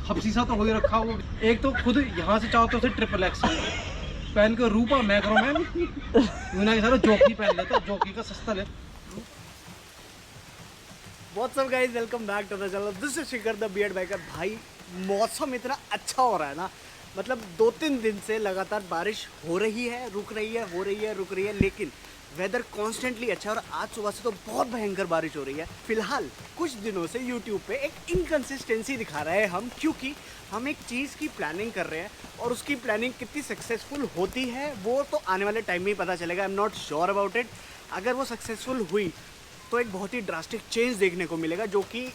हपसी सा तो हो ही रखा वो। एक तो खुद यहाँ से चाहो तो उसे ट्रिपल एक्स पहन के रूपा मैक्रोमैन यूना के सारे जॉकी पहन लेते, जॉकी का सस्ता ले। What's up guys, welcome back to the channel. This is Shikhar the beard biker. भाई मौसम इतना अच्छा हो रहा है ना, मतलब 2-3 दिन से लगातार बारिश हो रही है, रुक रही है, हो रही है, रुक रही है, लेकिन वेदर कॉन्स्टेंटली अच्छा है। और आज सुबह से तो बहुत भयंकर बारिश हो रही है। फिलहाल कुछ दिनों से यूट्यूब पे एक इनकन्सिस्टेंसी दिखा रहे हैं हम, क्योंकि हम एक चीज़ की प्लानिंग कर रहे हैं और उसकी प्लानिंग कितनी सक्सेसफुल होती है वो तो आने वाले टाइम में ही पता चलेगा। I am not sure about it. अगर वो सक्सेसफुल हुई तो एक बहुत ही ड्रास्टिक चेंज देखने को मिलेगा, जो कि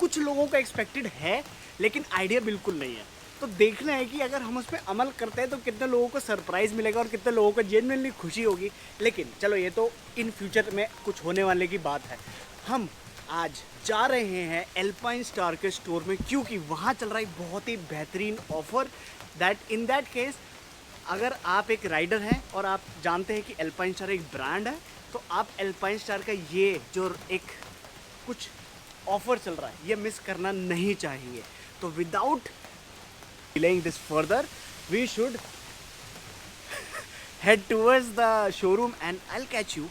कुछ लोगों का एक्सपेक्टेड है लेकिन आइडिया बिल्कुल नहीं है। तो देखना है कि अगर हम उस पर अमल करते हैं तो कितने लोगों को सरप्राइज़ मिलेगा और कितने लोगों को जेन्युइनली खुशी होगी। लेकिन चलो, ये तो इन फ्यूचर में कुछ होने वाले की बात है। हम आज जा रहे हैं एल्पाइन स्टार के स्टोर में, क्योंकि वहाँ चल रहा है एक बहुत ही बेहतरीन ऑफर। इन दैट केस, अगर आप एक राइडर हैं और आप जानते हैं कि एल्पाइन स्टार एक ब्रांड है, तो आप एल्पाइन स्टार का ये जो एक कुछ ऑफर चल रहा है ये मिस करना नहीं चाहिए। तो without delaying this further, we should head towards the showroom and I'll catch you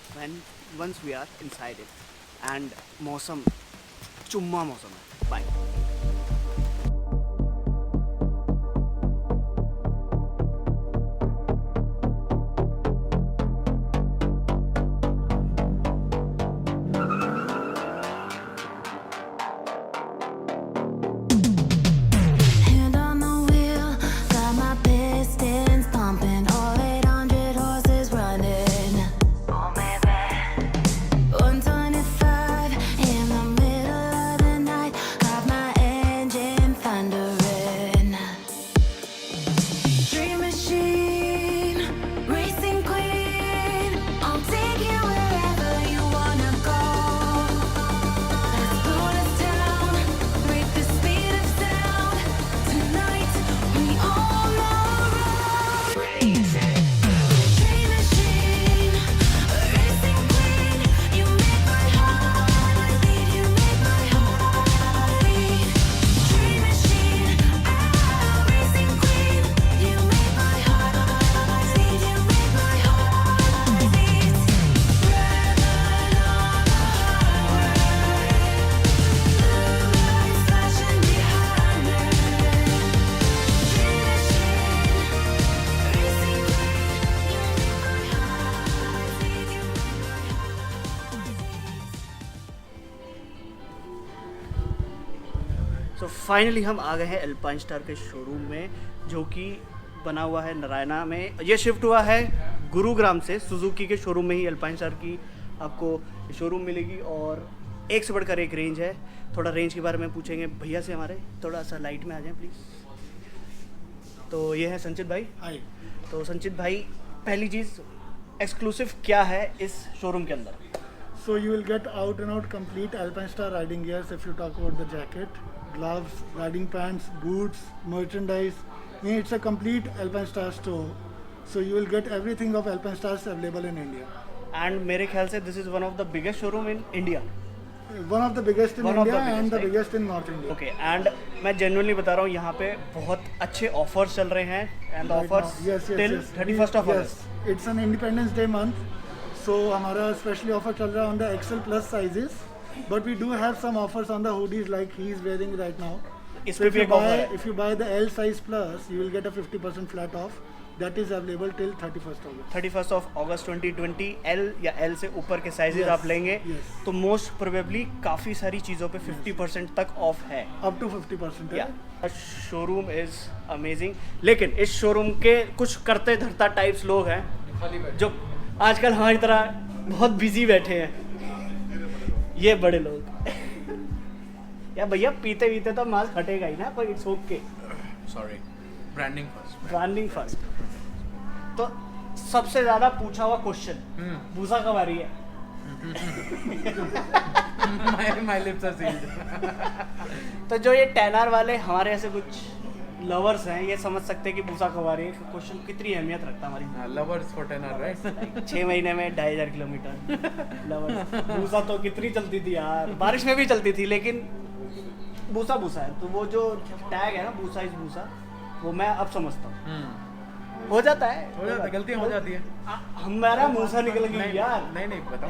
once we are inside it. And मौसम चुम्मा मौसम है। Bye. Hand on the wheel, got my pistons pumping, all 800 horses running. Oh baby, 125 in the middle of the night, got my engine thundering. Dream machine, racing queen, I'll take you wherever you wanna go. Let's slow this down, break the speed of sound. Tonight we on the road. Dream machine, racing queen, you make my heart beat. You make my heart beat. Dream machine, racing queen, you make my heart beat. You make my heart beat. Driving on the highway, blue lights flashing behind me. Dream machine, racing queen, you make my heart beat. You make तो finally हम आ गए हैं alpine star के showroom में, जो कि बना हुआ है नारायणा में। ये शिफ्ट हुआ है गुरुग्राम से। सुजुकी के शोरूम में ही एल्पाइन स्टार की आपको शोरूम मिलेगी और एक से बढ़कर एक रेंज है। थोड़ा रेंज के बारे में पूछेंगे भैया से हमारे। थोड़ा सा लाइट में आ जाएं प्लीज़। तो ये है संचित भाई। Hi. तो संचित भाई, पहली चीज़ एक्सक्लूसिव क्या है इस शोरूम के अंदर? So you will get out and out complete Alpine Star riding gears. If you talk about the jacket, gloves, riding pants, boots, merchandise, it's a complete Alpine Star store. So you will get everything of Alpine Stars available in India. And मेरे ख्याल से this is one of the biggest showroom in India. One of the biggest in One of the India and biggest, the right? biggest in North India. Okay, and मैं genuinely बता रहा हूँ, यहाँ पे बहुत अच्छे ऑफर्स चल रहे हैं and Right offers now. Yes, yes, till yes. 31st of Yes, August. it's an Independence Day month. So हमारा specially offer चल रहा है on the XL plus sizes. But we do have some offers on the hoodies like he is wearing right now. इस So पे if भी you एक offer buy है। if you buy the L size plus, you will get a 50% flat off. That is available till 31st August. 31st of August 2020 L या L से ऊपर के sizes Yes, आप लेंगे yes. तो मोस्ट प्रोबेबली काफ़ी सारी चीज़ों पे 50% तक ऑफ है। Up to 50%. या शोरूम इज़ अमेजिंग। लेकिन इस शोरूम के कुछ करते धरता टाइप्स लोग हैं जो आजकल हमारी तरह बहुत बिजी बैठे हैं। ये बड़े लोग या भैया पीते पीते तो मास्क हटेगा ही ना, पर it's okay. Sorry, branding first. Branding first. तो सबसे ज़्यादा पूछा हुआ क्वेश्चन, भूसा कब आ रही है? my lips are sealed. तो जो ये टैनर वाले हमारे ऐसे कुछ लवर्स हैं, ये समझ सकते हैं कि भूसा कब आ रही है। क्वेश्चन कितनी अहमियत रखता है हमारी। Lovers for tenor, right? 6 महीने में 2500 किलोमीटर लवर्स। भूसा तो कितनी चलती थी यार, बारिश में भी चलती थी, लेकिन भूसा भूसा है, तो वो जो टैग है ना भूसा इज भूसा, वो मैं अब समझता हूँ। हो जाता है, गलतियां हो जाती है। हमारा मुंह से निकल गई नहीं, यार। नहीं बताओ,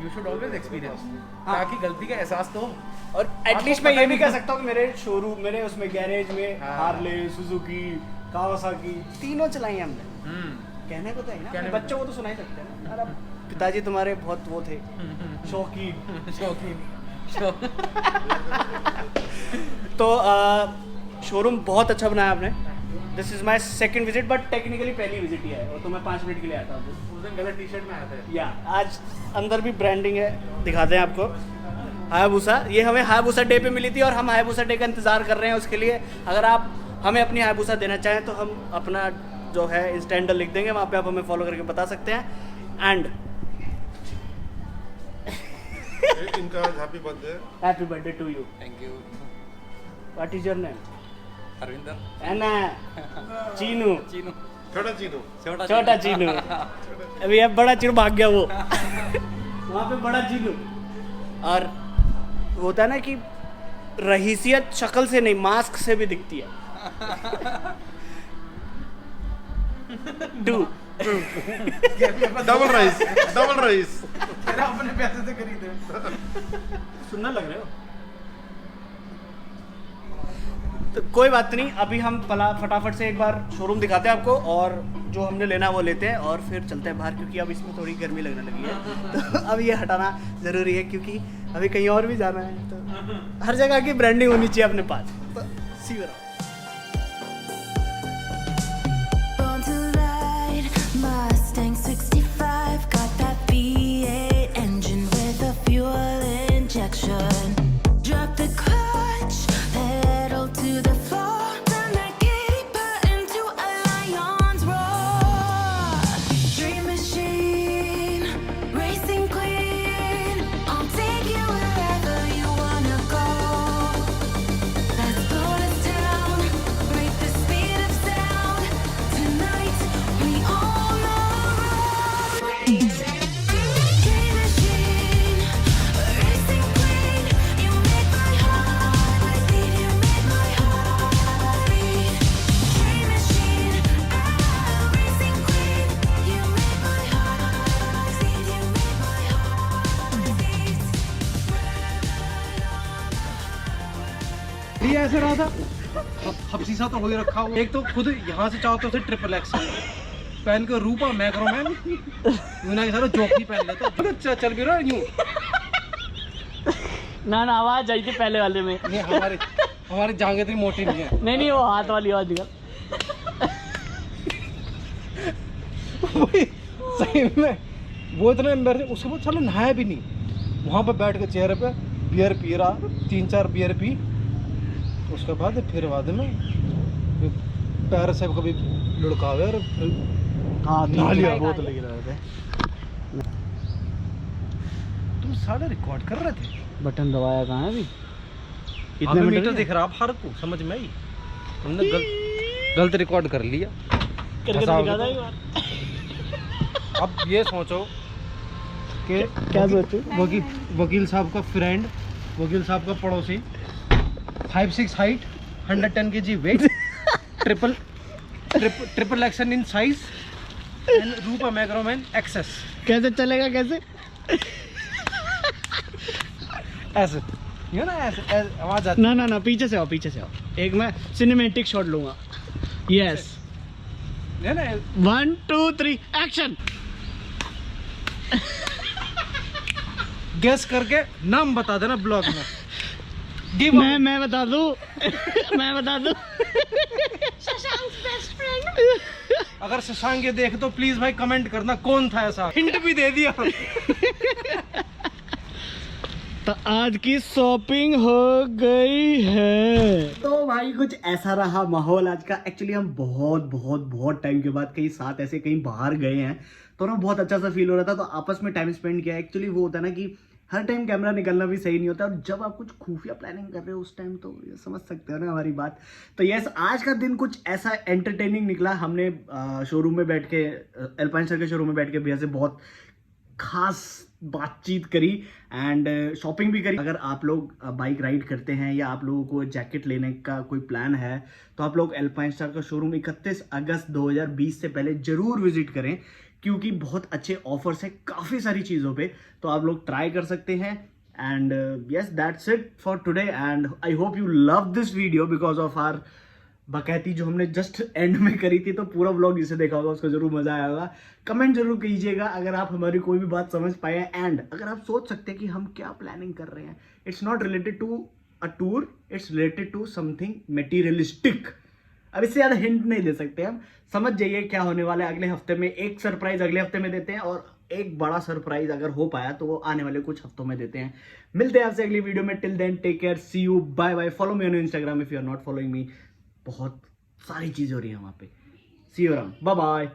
यू शुड ऑलवेज एक्सपीरियंस, हाँ। ताकि गलती का एहसास तो हो। और एटलीस्ट आपको मैं ये पता भी नहीं कह था। सकता हूँ कि मेरे शोरूम, मेरे उसमें गैरेज में हाँ। हार्ले, सुजुकी, कावासाकी तीनों चलाई हमने। कहने को तो है ना, कहने को बच्चों को तो सुना ही सकते हैं ना। अरे पिताजी तुम्हारे बहुत वो थे, शौकीन। शौकीन। तो शोरूम बहुत अच्छा बनाया आपने। This is my second visit, but technically पहली विजिट ही है, और तो मैं 5 मिनट के लिए आता हूँ। उस दिन गलत टी-शर्ट में आया था। या आज अंदर भी ब्रांडिंग है, दिखाते हैं आपको। हायाबुसा, ये हमें हायाबुसा डे पे मिली थी और हम हायाबुसा डे का इंतज़ार कर रहे हैं उसके लिए। अगर आप हमें अपनी हायाबुसा देना चाहें तो हम अपना जो है इंस्टा हैंडल लिख देंगे, वहाँ पे आप हमें फॉलो करके बता सकते हैं। एंड इनका happy birthday. Happy birthday to you. Thank you. What is your name? Arvinder. एना चीनू। चीनू। छोटा चीनू। छोटा चीनू। अभी अब बड़ा चीनू भाग गया वो। वहाँ पे बड़ा चीनू। और होता है ना कि रहीसियत शक्ल से नहीं, मास्क से भी दिखती है। Do double rice. Double rice. तेरा अपने पैसे से खरीदे। सुनना लग रहे हो? तो कोई बात नहीं, अभी हम फटाफट से एक बार शोरूम दिखाते हैं आपको, और जो हमने लेना है वो लेते हैं और फिर चलते हैं बाहर, क्योंकि अब इसमें थोड़ी गर्मी लगने लगी है। तो अब ये हटाना ज़रूरी है, क्योंकि अभी कहीं और भी जाना है। तो हर जगह की ब्रांडिंग होनी चाहिए अपने पास। तो see you around. Born to ride, Mustang 65, got that V8 engine with a fuel injection. Drop the clutch, pedal to the floor, turn that giddy button to a lion's roar. Dream machine, racing queen, I'll take you wherever you wanna go. Let's slow this down, break the speed of sound. Tonight we on the road. Dream machine, racing queen, you make my heart beat. You make my heart beat. Dream machine, racing queen, you make my heart beat. You make my heart beat. ये ऐसे रहा था, हफ्सी सा तो हो ही रखा हुआ। एक तो खुद यहाँ से चाहो तो उसे ट्रिपल एक्स पहन के रूपा मैक्रोमैन यूना के सारा जोकी पहन लेता चल भी रहा यूं। ना आवाज़ आई थी पहले वाले में। नहीं हमारी जांघें इतनी मोटी नहीं है। नहीं वो हाथ वाली आवाज़ निकल। वही सही में वो इतना एम्बैरेसिंग। उसके बाद चलो नहाया भी नहीं, वहाँ पे बैठ के चेहरे पे बियर पी रहा, 3-4 बियर पी। उसके बाद फिर बाद में पैर से कभी लुढ़कावे और फिर हाँ नहा लिया। बहुत लग रहे थे। तुम सारे रिकॉर्ड कर रहे थे। बटन दबाया कहाँ है अभी? इतने मीटर दिख रहा हर को समझ में आई। तुमने गलत रिकॉर्ड कर लिया। करके तो दिखा दो एक बार। अब ये सोचो कि क्या सोचूं? वकील साहब का फ्रेंड, वकील साहब का पड़ोसी, 5'6" height, 110 kg weight, triple action in size, and Rupa Macroman excess. कैसे चलेगा कैसे? ऐसे ये ना ऐसे आवाज आती। ना पीछे से आओ, पीछे से आओ। एक मैं सिनेमैटिक शॉट लूंगा। यस, है ना। 1 2 3 एक्शन। गेस करके नाम बता देना ब्लॉग में। मैं बता दूं। मैं बता दूं। अगर शशांक ये देख तो प्लीज भाई कमेंट करना कौन था ऐसा। हिंट भी दे दिया। तो आज की शॉपिंग हो गई है। तो भाई कुछ ऐसा रहा माहौल आज का। एक्चुअली हम बहुत टाइम के बाद कहीं साथ ऐसे कहीं बाहर गए हैं, तो ना बहुत अच्छा सा फील हो रहा था। तो आपस में टाइम स्पेंड किया। एक्चुअली वो होता है ना कि हर टाइम कैमरा निकलना भी सही नहीं होता, और जब आप कुछ खुफिया प्लानिंग कर रहे हो उस टाइम तो ये समझ सकते हो ना हमारी बात। तो यस, आज का दिन कुछ ऐसा एंटरटेनिंग निकला। हमने शोरूम में बैठ के, एल्पाइन स्टार के शोरूम में बैठ के भैया से बहुत खास बातचीत करी एंड शॉपिंग भी करी। अगर आप लोग बाइक राइड करते हैं या आप लोगों को जैकेट लेने का कोई प्लान है तो आप लोग एल्पाइन स्टार का शोरूम 31 अगस्त 2020 से पहले जरूर विजिट करें, क्योंकि बहुत अच्छे ऑफर्स है काफ़ी सारी चीज़ों पे, तो आप लोग ट्राई कर सकते हैं। And yes, that's it for today and I hope you love this video because of our बकैती जो हमने जस्ट एंड में करी थी। तो पूरा व्लॉग जिसे देखा होगा उसको जरूर मजा आया होगा। कमेंट जरूर कीजिएगा अगर आप हमारी कोई भी बात समझ पाए एंड अगर आप सोच सकते हैं कि हम क्या प्लानिंग कर रहे हैं। It's not related to a tour, it's related to something materialistic. अब इससे ज़्यादा हिंट नहीं दे सकते हम, समझ जाइए क्या होने वाला है अगले हफ्ते में। एक सरप्राइज अगले हफ्ते में देते हैं और एक बड़ा सरप्राइज अगर हो पाया तो वो आने वाले कुछ हफ्तों में देते हैं। मिलते हैं आपसे अगली वीडियो में। Till then take care, see you, bye bye. Follow me on Instagram if you are not following me. बहुत सारी चीज़ हो रही है वहाँ पे। See you around, bye bye.